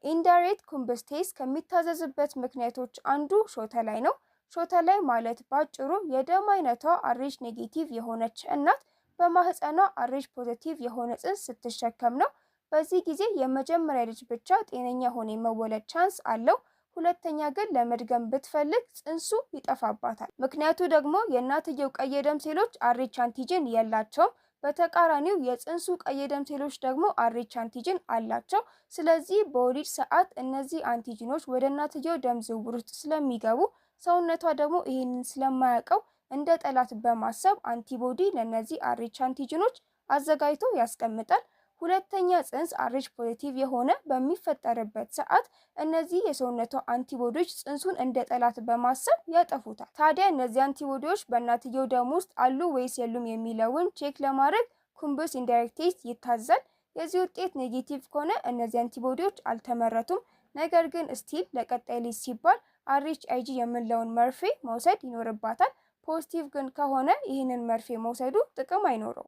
ኢንዳይሬክት ኩምብስ ቴስት ከሚታዘዝበት ምክንያቶች አንዱ ሾተ ላይ ነው። ሾተ ላይ ማለት ባጭሩ የደም አይነቷ አርኤች ኔጌቲቭ የሆነች እናት በማህፀኗ አርኤች ፖዚቲቭ የሆነ ጽንስ ስትሸከም ነው። በዚህ ጊዜ የመጀመሪያ ልጅ ብቻ ጤነኛ ሆኖ የመወለድ ቻንስ አለው። ሁለተኛ ግን ለመድገም ብትፈልግ ጽንሱ ይጠፋባታል። ምክንያቱ ደግሞ የእናትየው ቀይ ደም ሴሎች አርኤች አንቲጅን የላቸውም። በተቃራኒው የጽንሱ ቀይ ደም ሴሎች ደግሞ አርኤች አንቲጅን አላቸው። ስለዚህ በወሊድ ሰዓት እነዚህ አንቲጂኖች ወደ እናትየው ደም ዝውውር ውስጥ ስለሚገቡ ሰውነቷ ደግሞ ይህንን ስለማያውቀው እንደ ጠላት በማሰብ አንቲቦዲ ለእነዚህ አርኤች አንቲጂኖች አዘጋጅቶ ያስቀምጣል። ሁለተኛ ጽንስ አርኤች ፖዚቲቭ የሆነ በሚፈጠርበት ሰዓት እነዚህ የሰውነቷ አንቲቦዲዎች ጽንሱን እንደ ጠላት በማሰብ ያጠፉታል። ታዲያ እነዚህ አንቲቦዲዎች በእናትየው ደም ውስጥ አሉ ወይስ የሉም የሚለውን ቼክ ለማድረግ ኩምብስ ኢንዳይሬክት ቴስት ይታዛል። የዚህ ውጤት ኔጌቲቭ ከሆነ እነዚህ አንቲቦዲዎች አልተመረቱም። ነገር ግን ስቲል ለቀጣይ ልጅ ሲባል አርኤች አይጂ የምንለውን መርፌ መውሰድ ይኖርባታል። ፖዚቲቭ ግን ከሆነ ይህንን መርፌ መውሰዱ ጥቅም አይኖረው።